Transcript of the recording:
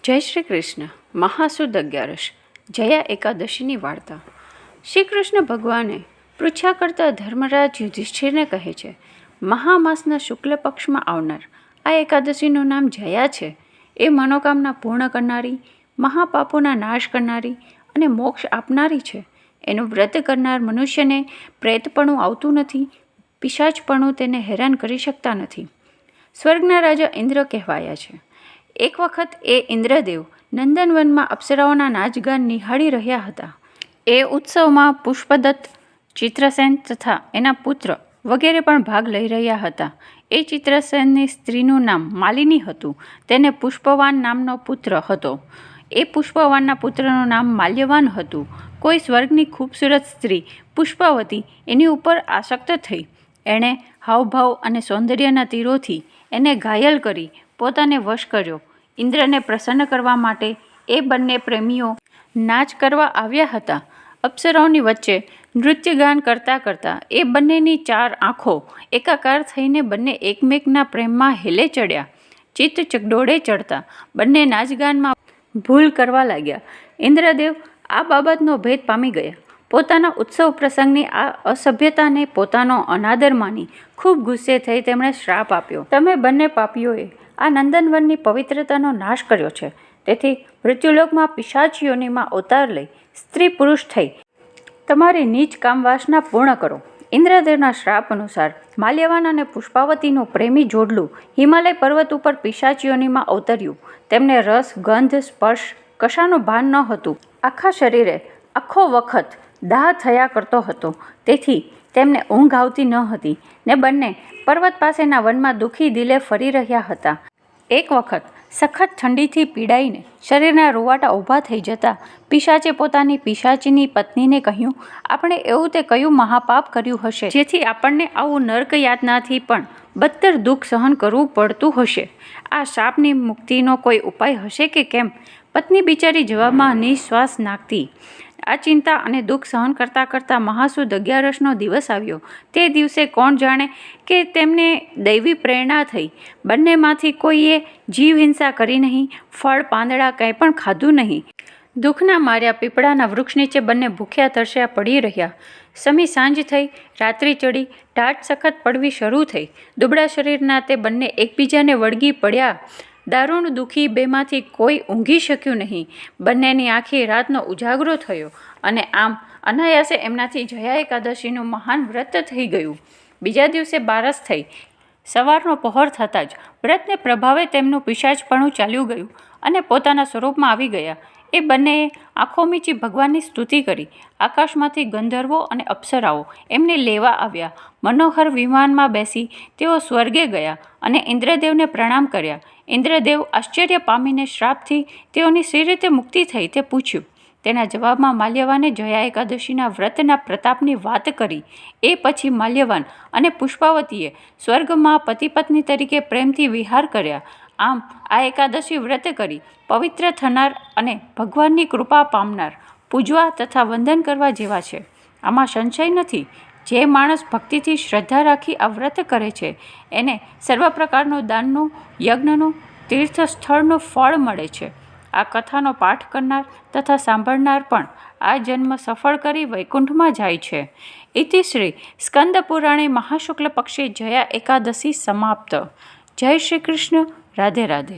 જય શ્રી કૃષ્ણ. મહાસુદ 11 જયા એકાદશીની વાર્તા. શ્રી કૃષ્ણ ભગવાને પૃચ્છા કરતા ધર્મરાજ યુધિષ્ઠિરને કહે છે, મહામાસના શુક્લ પક્ષમાં આવનાર આ એકાદશીનું નામ જયા છે. એ મનોકામના પૂર્ણ કરનારી, મહાપાપોના નાશ કરનારી અને મોક્ષ આપનારી છે. એનું વ્રત કરનાર મનુષ્યને પ્રેતપણું આવતું નથી, પિશાચપણું તેને હેરાન કરી શકતા નથી. સ્વર્ગના રાજા ઇન્દ્ર કહેવાયા છે. એક વખત એ ઇન્દ્રદેવ નંદનવનમાં અપ્સરાઓના નાચગાન નિહાળી રહ્યા હતા. એ ઉત્સવમાં પુષ્પદત્ત, ચિત્રસેન તથા એના પુત્ર વગેરે પણ ભાગ લઈ રહ્યા હતા. એ ચિત્રસેનની સ્ત્રીનું નામ માલિની હતું. તેને પુષ્પવાન નામનો પુત્ર હતો. એ પુષ્પવાનના પુત્રનું નામ માલ્યવાન હતું. કોઈ સ્વર્ગની ખૂબસૂરત સ્ત્રી પુષ્પાવતી એની ઉપર આસક્ત થઈ. એણે હાવભાવ અને સૌંદર્યના તીરોથી એને ઘાયલ કરી પોતાને વશ કર્યો. ઇન્દ્રને પ્રસન્ન કરવા માટે એ બંને પ્રેમીઓ નાચ કરવા આવ્યા હતા. અપ્સરાઓની વચ્ચે નૃત્યગાન કરતાં કરતાં એ બંનેની 4 આંખો એકાકાર થઈને બંને એકમેકના પ્રેમમાં હેલે ચડ્યા. ચિત્ત ચકડોળે ચડતા બંને નાચગાનમાં ભૂલ કરવા લાગ્યા. ઇન્દ્રદેવ આ બાબતનો ભેદ પામી ગયા. પોતાના ઉત્સવ પ્રસંગની આ અસભ્યતાને પોતાનો અનાદર માની ખૂબ ગુસ્સે થઈ તેમણે શ્રાપ આપ્યો, તમે બંને પાપીઓએ આ નંદનવનની પવિત્રતાનો નાશ કર્યો છે. તેથી મૃત્યુલોકમાં પિશાચ યોનિમાં અવતાર લઈ સ્ત્રી પુરુષ થઈ તમારી નીચ કામવાસના પૂર્ણ કરો. ઇન્દ્રદેવના શ્રાપ અનુસાર માલ્યવાન અને પુષ્પાવતીનું પ્રેમી જોડલું હિમાલય પર્વત ઉપર પિશાચ યોનિમાં અવતર્યું. તેમને રસ, ગંધ, સ્પર્શ કશાનું ભાન ન હતું. આખા શરીરે આખો વખત દાહ થયા કરતો હતો. તેથી તેમને ઊંઘ આવતી ન હતી ને બંને પર્વત પાસેના વનમાં દુઃખી દિલે ફરી રહ્યા હતા. એક વખત સખત ઠંડીથી પીડાઈને શરીરના રૂવાટા ઊભા થઈ જતા પિશાચે પોતાની પિશાચીની પત્નીને કહ્યું, આપણે એવું તે કયું મહાપાપ કર્યું હશે જેથી આપણને આવું નર્ક યાતનાથી પણ બદતર દુઃખ સહન કરવું પડતું હશે? આ શાપની મુક્તિનો કોઈ ઉપાય હશે કે કેમ? પત્ની બિચારી જવાબમાં નિશ્વાસ નાખતી. આ ચિંતા અને દુઃખ સહન કરતાં કરતાં મહાસુદ 11નો દિવસ આવ્યો. તે દિવસે કોણ જાણે કે તેમને દૈવી પ્રેરણા થઈ. બંનેમાંથી કોઈએ જીવ હિંસા કરી નહીં, ફળ પાંદડા કંઈ પણ ખાધું નહીં. દુઃખના માર્યા પીપળાના વૃક્ષ નીચે બંને ભૂખ્યા તરસ્યા પડી રહ્યા. સમી સાંજ થઈ, રાત્રિ ચડી, ટાઢ સખત પડવી શરૂ થઈ. દુબળા શરીરના તે બંને એકબીજાને વળગી પડ્યા. દારૂણ દુઃખી બેમાંથી કોઈ ઊંઘી શક્યું નહીં. બંનેની આખી રાતનો ઉજાગરો થયો અને આમ અનાયાસે એમનાથી જયા એકાદશીનું મહાન વ્રત થઈ ગયું. બીજા દિવસે બારસ થઈ. સવારનો પહોર થતાં જ વ્રતને પ્રભાવે તેમનું પિશાચપણું ચાલ્યું ગયું અને પોતાના સ્વરૂપમાં આવી ગયા. એ બંનેએ આંખો મીચી ભગવાનની સ્તુતિ કરી. આકાશમાંથી ગંધર્વો અને અપ્સરાઓ એમને લેવા આવ્યા. મનોહર વિમાનમાં બેસી તેઓ સ્વર્ગે ગયા અને ઇન્દ્રદેવને પ્રણામ કર્યા. ઇન્દ્રદેવ આશ્ચર્ય પામીને શ્રાપથી તેઓની શી રીતે મુક્તિ થઈ તે પૂછ્યું. તેના જવાબમાં માલ્યવાને જયા એકાદશીના વ્રતના પ્રતાપની વાત કરી. એ પછી માલ્યવાન અને પુષ્પાવતીએ સ્વર્ગમાં પતિ પત્ની તરીકે પ્રેમથી વિહાર કર્યા. આમ આ એકાદશી વ્રત કરી પવિત્ર થનાર અને ભગવાનની કૃપા પામનાર પૂજવા તથા વંદન કરવા જેવા છે. આમાં સંશય નથી. જે માણસ ભક્તિથી શ્રદ્ધા રાખી આ વ્રત કરે છે એને સર્વ પ્રકારનું દાનનું, યજ્ઞનું, તીર્થસ્થળનું ફળ મળે છે. આ કથાનો પાઠ કરનાર તથા સાંભળનાર પણ આ જન્મ સફળ કરી વૈકુંઠમાં જાય છે. ઇતિ શ્રી સ્કંદ પુરાણે મહાશુક્લ પક્ષે જયા એકાદશી સમાપ્ત. જય શ્રી કૃષ્ણ. રાધે રાધે.